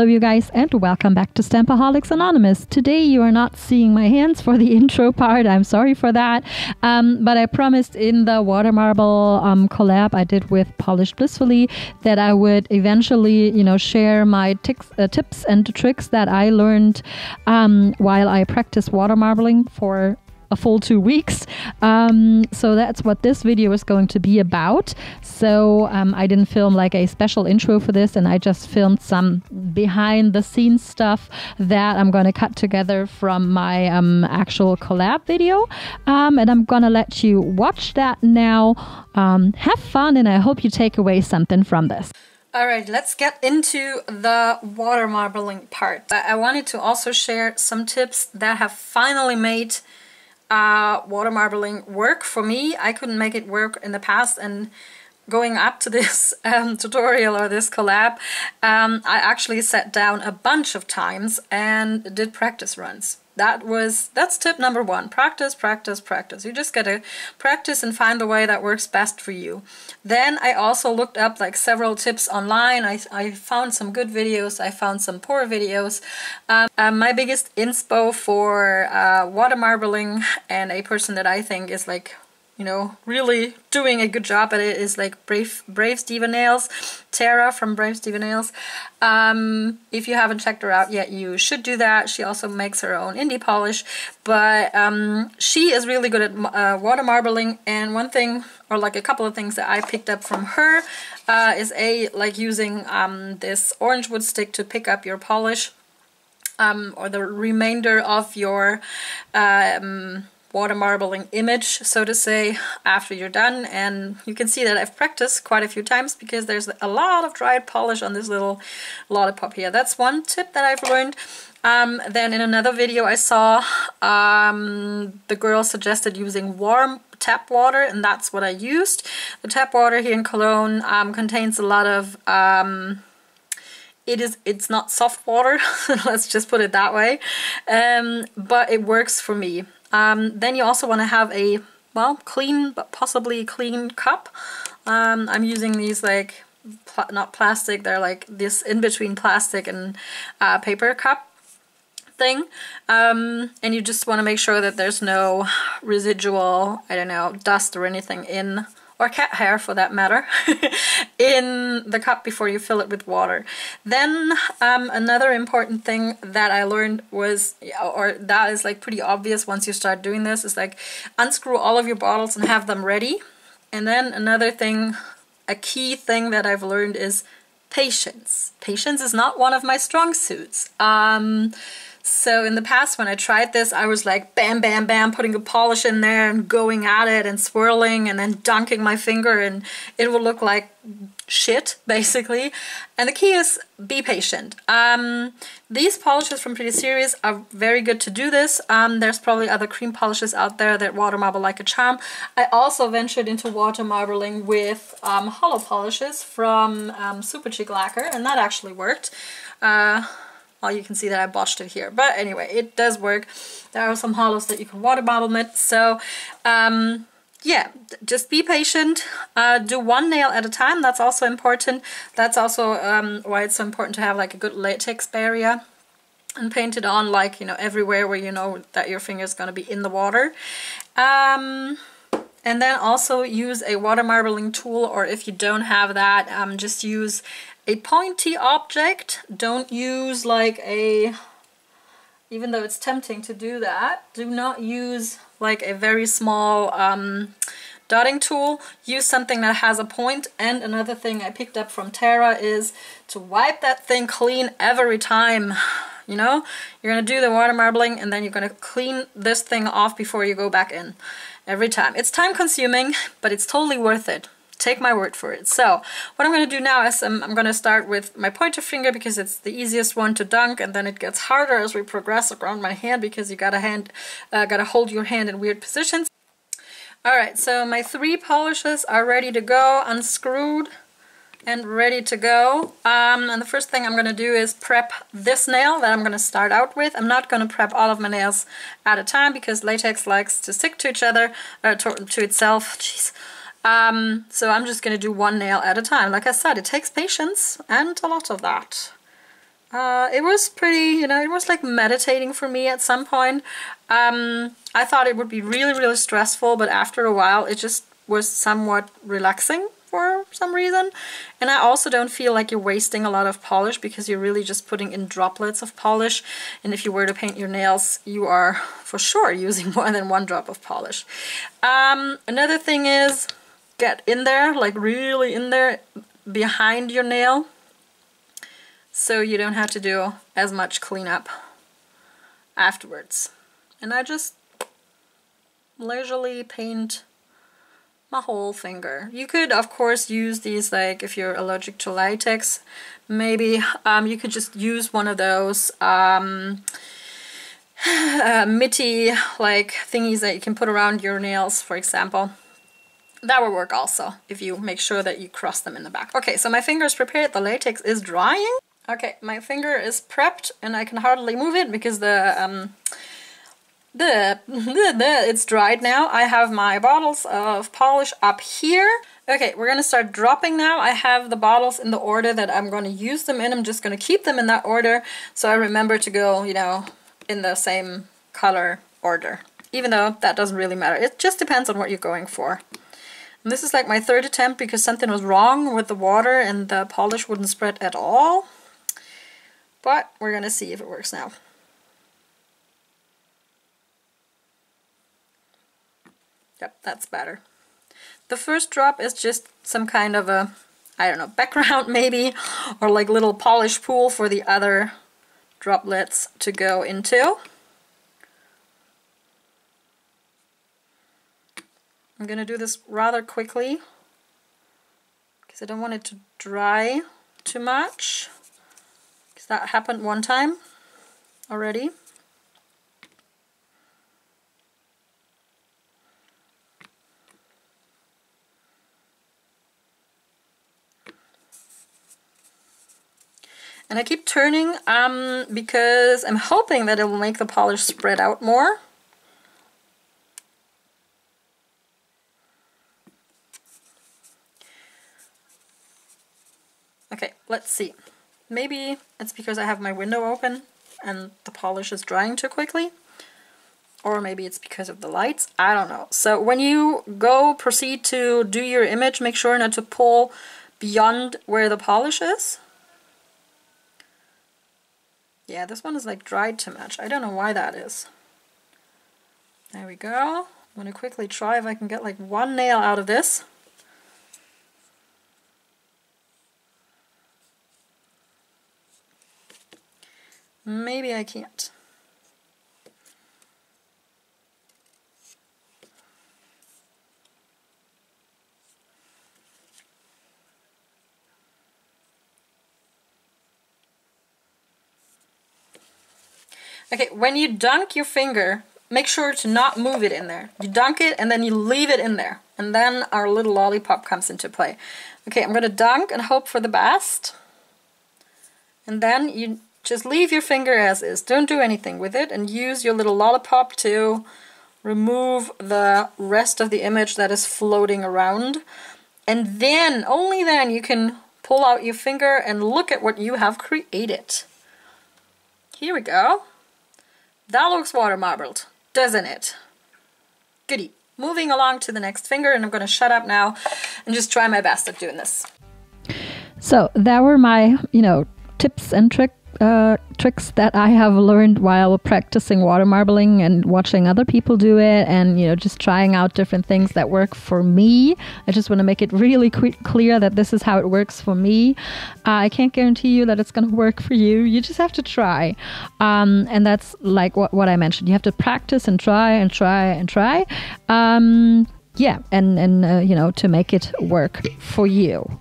Hello you guys and welcome back to Stampaholics Anonymous. Today you are not seeing my hands for the intro part. I'm sorry for that. But I promised in the Watermarble collab I did with Polished Blissfully that I would eventually, share my tips and tricks that I learned while I practice watermarbling for a full 2 weeks. So that's what this video is going to be about. So I didn't film like a special intro for this, and I just filmed some behind the scenes stuff that I'm going to cut together from my actual collab video. And I'm going to let you watch that now. Have fun, and I hope you take away something from this. Alright, let's get into the watermarbling part. I wanted to also share some tips that have finally made watermarbling work for me. I couldn't make it work in the past, and going up to this tutorial or this collab, I actually sat down a bunch of times and did practice runs. That's tip number one. Practice, practice, practice. You just gotta practice and find the way that works best for you. Then I also looked up like several tips online. I found some good videos, I found some poor videos. My biggest inspo for watermarbling, and a person that I think is like, really doing a good job at it, is like Brave Steven Nails, Tara from Brave Steven Nails. If you haven't checked her out yet, you should do that. She also makes her own indie polish, but she is really good at watermarbling. And one thing, or like a couple of things that I picked up from her, is like using this orange wood stick to pick up your polish, or the remainder of your watermarbling image, so to say, after you're done. And you can see that I've practiced quite a few times because there's a lot of dried polish on this little lollipop here. That's one tip that I've learned. Then in another video I saw the girl suggested using warm tap water, and that's what I used. The tap water here in Cologne contains a lot of it's not soft water, let's just put it that way, but it works for me. Then you also want to have a, clean, but possibly clean cup. I'm using these like, not plastic, they're like this in between plastic and paper cup thing. And you just want to make sure that there's no residual, dust or anything in, or cat hair for that matter, in the cup before you fill it with water. Then another important thing that I learned was, or that is like pretty obvious once you start doing this, is like unscrew all of your bottles and have them ready. And then another thing, a key thing that I've learned is patience. Patience is not one of my strong suits. So in the past when I tried this, I was like bam, bam, bam, putting a polish in there and going at it and swirling and then dunking my finger, and it will look like shit, basically. And the key is be patient. These polishes from Pretty Serious are very good to do this. There's probably other cream polishes out there that watermarble like a charm. I also ventured into watermarbling with hollow polishes from Super Cheek Lacquer, and that actually worked. Well, you can see that I botched it here, but anyway, it does work. There are some hollows that you can watermarble with, so yeah, just be patient. Do one nail at a time. That's also important. That's also why it's so important to have like a good latex barrier and paint it on, like, everywhere where you know that your finger is going to be in the water. And then also use a watermarbling tool, or if you don't have that, just use a pointy object. Don't use like even though it's tempting to do that, do not use like a very small dotting tool. Use something that has a point. And another thing I picked up from Tara is to wipe that thing clean every time. You're gonna do the watermarbling and then you're gonna clean this thing off before you go back in. Every time. It's time consuming, but it's totally worth it. Take my word for it. So what I'm going to do now is I'm going to start with my pointer finger because it's the easiest one to dunk, and then it gets harder as we progress around my hand because you gotta hold your hand in weird positions. Alright, so my 3 polishes are ready to go, unscrewed and ready to go. And the first thing I'm going to do is prep this nail that I'm going to start out with. I'm not going to prep all of my nails at a time because latex likes to stick to each other, to itself. Jeez. So I'm just going to do one nail at a time. Like I said, it takes patience and a lot of that. It was pretty, you know, it was like meditating for me at some point. I thought it would be really, really stressful, but after a while it just was somewhat relaxing for some reason. And I also don't feel like you're wasting a lot of polish because you're really just putting in droplets of polish. And if you were to paint your nails, you are for sure using more than one drop of polish. Another thing is get in there, like really in there behind your nail, so you don't have to do as much cleanup afterwards. And I just leisurely paint my whole finger. You could of course use these, like if you're allergic to latex, maybe you could just use one of those mitty like thingies that you can put around your nails, for example. That will work also if you make sure that you cross them in the back. Okay, so my finger is prepared, the latex is drying. Okay, my finger is prepped and I can hardly move it because it's dried now. I have my bottles of polish up here. Okay, we're gonna start dropping now. I have the bottles in the order that I'm gonna use them in. I'm just gonna keep them in that order so I remember to go, you know, in the same color order. Even though that doesn't really matter. It just depends on what you're going for. And this is like my third attempt because something was wrong with the water and the polish wouldn't spread at all. But we're gonna see if it works now. Yep, that's better. The first drop is just some kind of a, I don't know, background maybe, or like little polish pool for the other droplets to go into. I'm gonna do this rather quickly because I don't want it to dry too much, because that happened one time already. And I keep turning because I'm hoping that it will make the polish spread out more. Okay, let's see. Maybe it's because I have my window open and the polish is drying too quickly. Or maybe it's because of the lights. I don't know. So when you proceed to do your image, make sure not to pull beyond where the polish is. Yeah, this one is like dried too much. I don't know why that is. There we go. I'm gonna quickly try if I can get like one nail out of this. Maybe I can't. Okay, when you dunk your finger, make sure to not move it in there. You dunk it and then you leave it in there. And then our little lollipop comes into play. Okay, I'm gonna dunk and hope for the best. And then you just leave your finger as is. Don't do anything with it and use your little lollipop to remove the rest of the image that is floating around. And then, only then, you can pull out your finger and look at what you have created. Here we go. That looks water marbled, doesn't it? Goody. Moving along to the next finger, and I'm going to shut up now and just try my best at doing this. So that were my, tips and tricks that I have learned while practicing water marbling and watching other people do it, and just trying out different things that work for me. I just want to make it really clear that this is how it works for me. I can't guarantee you that it's going to work for you. You just have to try, and that's like what I mentioned. You have to practice and try and try and try. Yeah, and to make it work for you.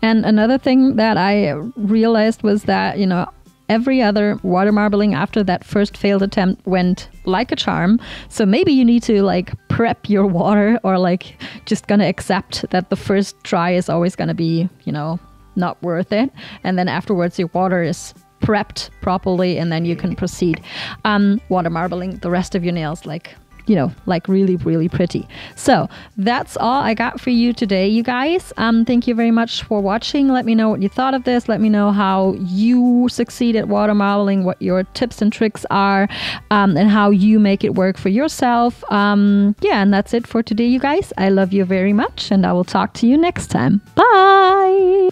And another thing that I realized was that, every other water marbling after that first failed attempt went like a charm. So maybe you need to prep your water, or just gonna accept that the first try is always gonna be, not worth it. And then afterwards your water is prepped properly and then you can proceed water marbling the rest of your nails you know, like really, really pretty. So that's all I got for you today, you guys. Thank you very much for watching. Let me know what you thought of this. Let me know how you succeed at water marbling, what your tips and tricks are, and how you make it work for yourself. Yeah, and that's it for today, you guys. I love you very much, and I will talk to you next time. Bye!